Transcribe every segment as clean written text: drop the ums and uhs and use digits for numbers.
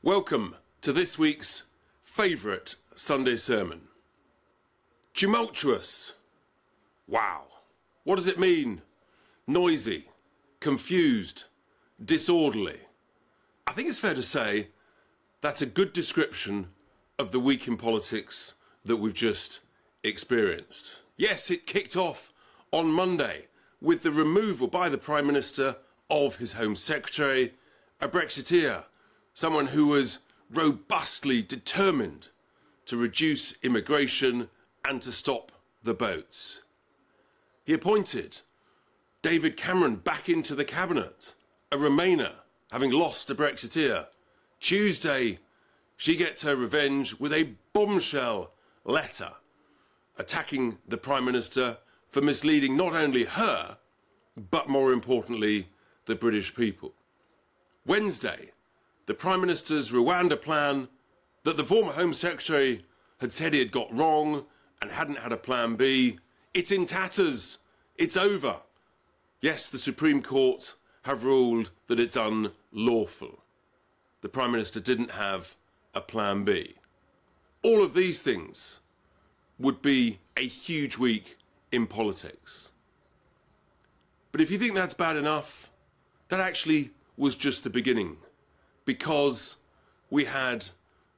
Welcome to this week's favourite Sunday sermon. Tumultuous. Wow. What does it mean? Noisy, confused, disorderly. I think it's fair to say that's a good description of the week in politics that we've just experienced. Yes, it kicked off on Monday with the removal by the Prime Minister of his Home Secretary, a Brexiteer, someone who was robustly determined to reduce immigration and to stop the boats. He appointed David Cameron back into the cabinet, a Remainer, having lost a Brexiteer. Tuesday, she gets her revenge with a bombshell letter attacking the Prime Minister for misleading not only her, but more importantly, the British people. Wednesday, the Prime Minister's Rwanda plan that the former Home Secretary had said he had got wrong and hadn't had a plan B. It's in tatters. It's over. Yes, the Supreme Court have ruled that it's unlawful. The Prime Minister didn't have a plan B. All of these things would be a huge week in politics. But if you think that's bad enough, that actually was just the beginning, because we had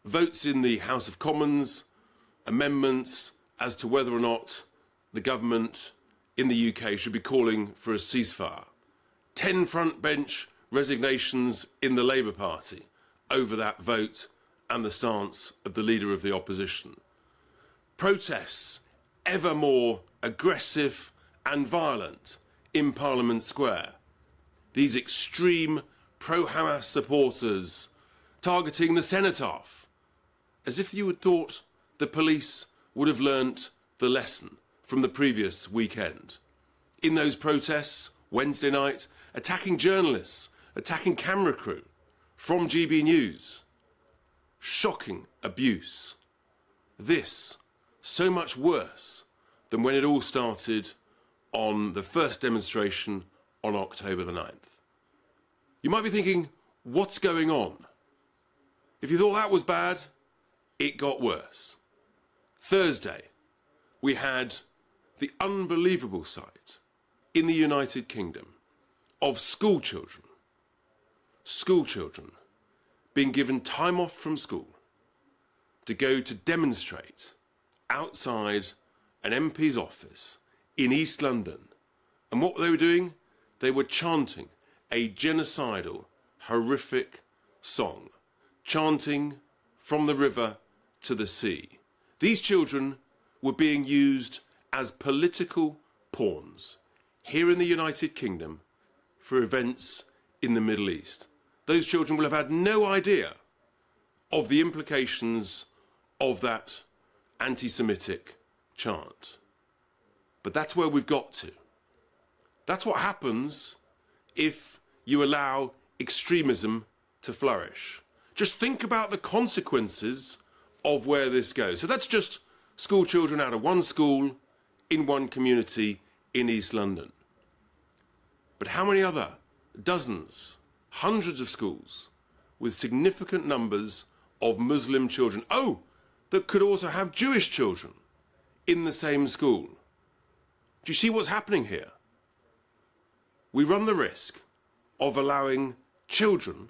votes in the House of Commons, amendments as to whether or not the government in the UK should be calling for a ceasefire. 10 front bench resignations in the Labour Party over that vote and the stance of the leader of the opposition. Protests ever more aggressive and violent in Parliament Square. These extreme pro-Hamas supporters targeting the cenotaph, as if you had thought the police would have learnt the lesson from the previous weekend. In those protests, Wednesday night, attacking journalists, attacking camera crew from GB News. Shocking abuse. This, so much worse than when it all started on the first demonstration on October the 9th. You might be thinking, what's going on? If you thought that was bad, it got worse. Thursday, we had the unbelievable sight in the United Kingdom of school children being given time off from school to go to demonstrate outside an MP's office in East London. And what they were doing? They were chanting a genocidal, horrific song, chanting from the river to the sea. These children were being used as political pawns here in the United Kingdom for events in the Middle East. Those children will have had no idea of the implications of that anti-Semitic chant. But that's where we've got to. That's what happens if you allow extremism to flourish. Just think about the consequences of where this goes. So that's just school children out of one school in one community in East London. But how many other dozens, hundreds of schools with significant numbers of Muslim children, that could also have Jewish children in the same school? Do you see what's happening here? We run the risk of allowing children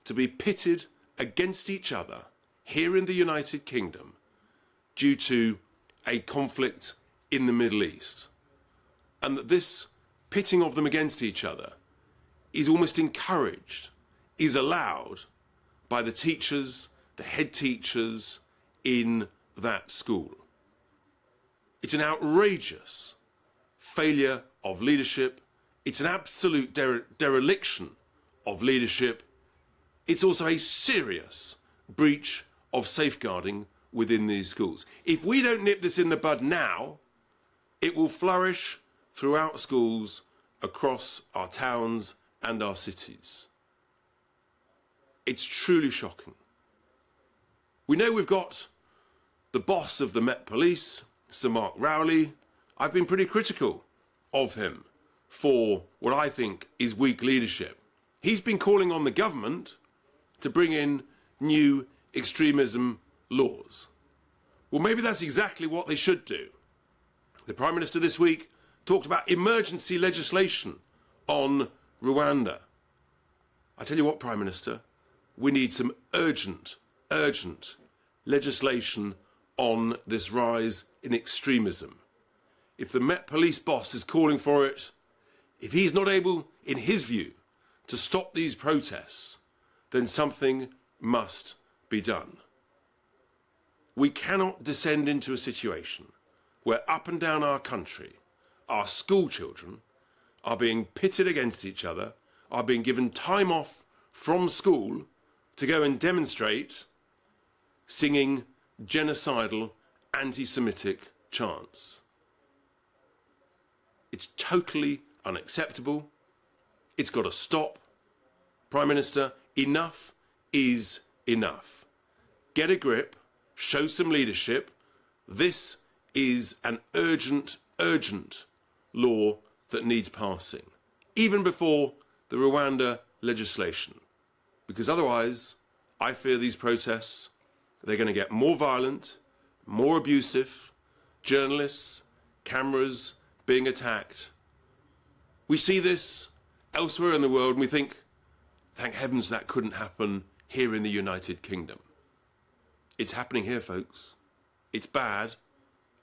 to be pitted against each other here in the United Kingdom due to a conflict in the Middle East. And that this pitting of them against each other is almost encouraged, is allowed by the teachers, the head teachers in that school. It's an outrageous failure of leadership. It's an absolute dereliction of leadership. It's also a serious breach of safeguarding within these schools. If we don't nip this in the bud now, it will flourish throughout schools across our towns and our cities. It's truly shocking. We know we've got the boss of the Met Police, Sir Mark Rowley. I've been pretty critical of him for what I think is weak leadership. He's been calling on the government to bring in new extremism laws. Well, maybe that's exactly what they should do. The Prime Minister this week talked about emergency legislation on Rwanda. I tell you what, Prime Minister, we need some urgent legislation on this rise in extremism. If the Met Police boss is calling for it, if he's not able, in his view, to stop these protests, then something must be done. We cannot descend into a situation where up and down our country, our school children are being pitted against each other, are being given time off from school to go and demonstrate singing genocidal, anti-Semitic chants. It's totally unacceptable. It's got to stop. Prime Minister, enough is enough. Get a grip, show some leadership. This is an urgent law that needs passing, even before the Rwanda legislation. Because otherwise, I fear these protests, they're going to get more violent, more abusive, journalists, cameras being attacked. We see this elsewhere in the world and we think, thank heavens that couldn't happen here in the United Kingdom. It's happening here, folks. It's bad,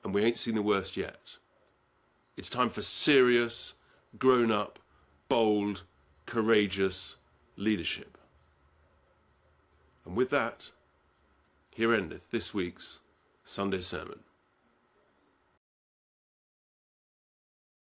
and we ain't seen the worst yet. It's time for serious, grown-up, bold, courageous leadership. And with that, here endeth this week's Sunday sermon.